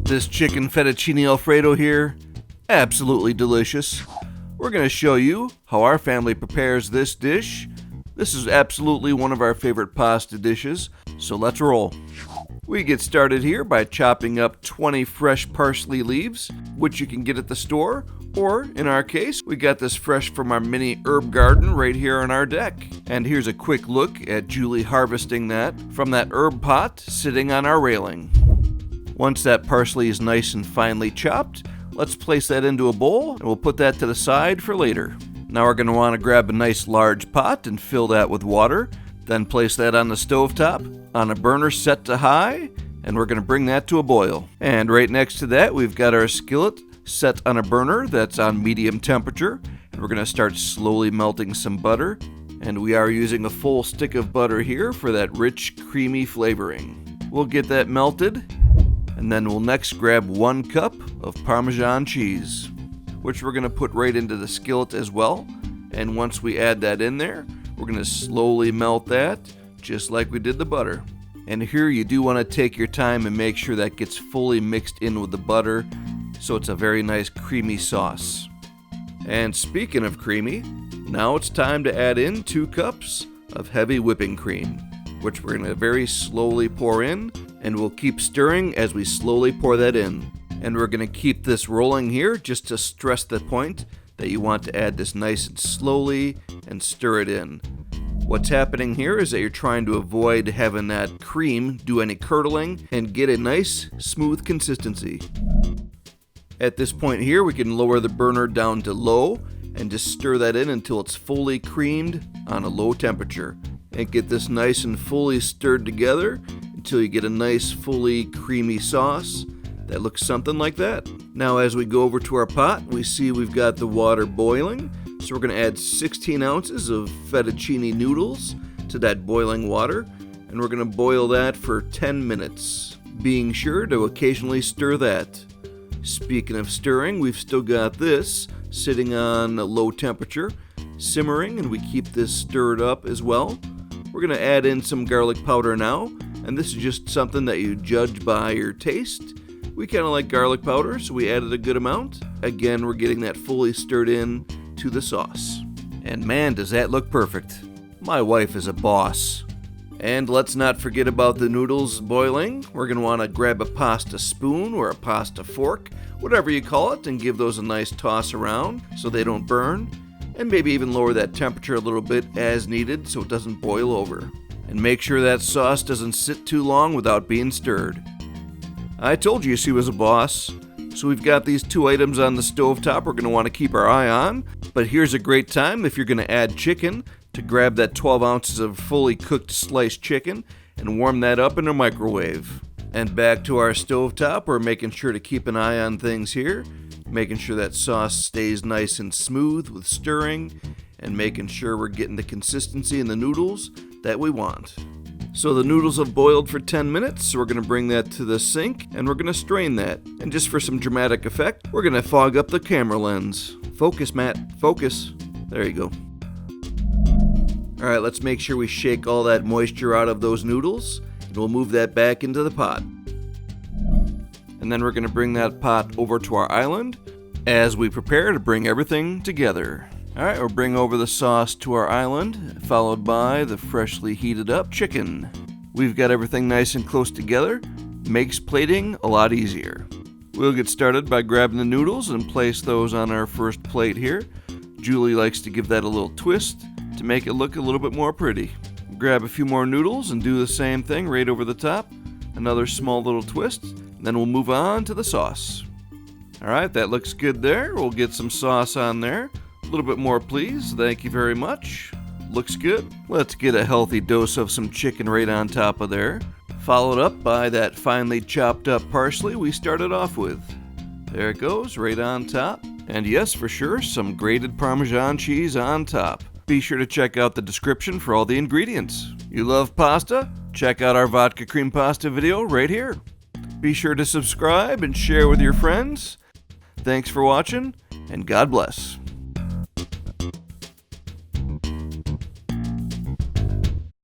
This chicken fettuccine Alfredo here, absolutely delicious. We're going to show you how our family prepares this dish. This is absolutely one of our favorite pasta dishes, so let's roll. We get started here by chopping up 20 fresh parsley leaves, which you can get at the store, or in our case, we got this fresh from our mini herb garden right here on our deck. And here's a quick look at Julie harvesting that from that herb pot sitting on our railing. Once that parsley is nice and finely chopped, let's place that into a bowl and we'll put that to the side for later. Now we're going to want to grab a nice large pot and fill that with water, then place that on the stovetop on a burner set to high, and we're going to bring that to a boil. And right next to that we've got our skillet set on a burner that's on medium temperature, and we're going to start slowly melting some butter, and we are using a full stick of butter here for that rich creamy flavoring. We'll get that melted, and then we'll next grab 1 cup of Parmesan cheese, which we're going to put right into the skillet as well. And once we add that in there, we're going to slowly melt that, just like we did the butter. And here you do want to take your time and make sure that gets fully mixed in with the butter, so it's a very nice creamy sauce. And speaking of creamy, now it's time to add in 2 cups of heavy whipping cream, which we're going to very slowly pour in, and we'll keep stirring as we slowly pour that in. And we're going to keep this rolling here just to stress the point that you want to add this nice and slowly and stir it in. What's happening here is that you're trying to avoid having that cream do any curdling and get a nice smooth consistency. At this point here, we can lower the burner down to low and just stir that in until it's fully creamed on a low temperature. And get this nice and fully stirred together until you get a nice fully creamy sauce that looks something like that. Now as we go over to our pot, we see we've got the water boiling. So we're going to add 16 ounces of fettuccine noodles to that boiling water, and we're going to boil that for 10 minutes, being sure to occasionally stir that. Speaking of stirring, we've still got this sitting on a low temperature, simmering, and we keep this stirred up as well. We're going to add in some garlic powder now, and this is just something that you judge by your taste. We kind of like garlic powder, so we added a good amount. Again, we're getting that fully stirred in to the sauce. And man, does that look perfect. My wife is a boss. And let's not forget about the noodles boiling. We're going to want to grab a pasta spoon or a pasta fork, whatever you call it, and give those a nice toss around so they don't burn. And maybe even lower that temperature a little bit as needed so it doesn't boil over. And make sure that sauce doesn't sit too long without being stirred. I told you she was a boss. So we've got these 2 items on the stovetop we're going to want to keep our eye on. But here's a great time if you're going to add chicken to grab that 12 ounces of fully cooked sliced chicken and warm that up in a microwave. And back to our stovetop, we're making sure to keep an eye on things here, making sure that sauce stays nice and smooth with stirring, and making sure we're getting the consistency in the noodles that we want. So the noodles have boiled for 10 minutes, so we're going to bring that to the sink and we're going to strain that. And just for some dramatic effect, we're going to fog up the camera lens. Focus, Matt, focus. There you go. Alright, let's make sure we shake all that moisture out of those noodles, and we'll move that back into the pot. And then we're going to bring that pot over to our island as we prepare to bring everything together. Alright, we'll bring over the sauce to our island, followed by the freshly heated up chicken. We've got everything nice and close together, makes plating a lot easier. We'll get started by grabbing the noodles and place those on our first plate here. Julie likes to give that a little twist to make it look a little bit more pretty. Grab a few more noodles and do the same thing right over the top. Another small little twist, and then we'll move on to the sauce. Alright, that looks good there. We'll get some sauce on there. A little bit more, please. Thank you very much. Looks good. Let's get a healthy dose of some chicken right on top of there, followed up by that finely chopped up parsley we started off with. There it goes, right on top. And yes, for sure, some grated Parmesan cheese on top. Be sure to check out the description for all the ingredients. You love pasta? Check out our vodka cream pasta video right here. Be sure to subscribe and share with your friends. Thanks for watching, and God bless.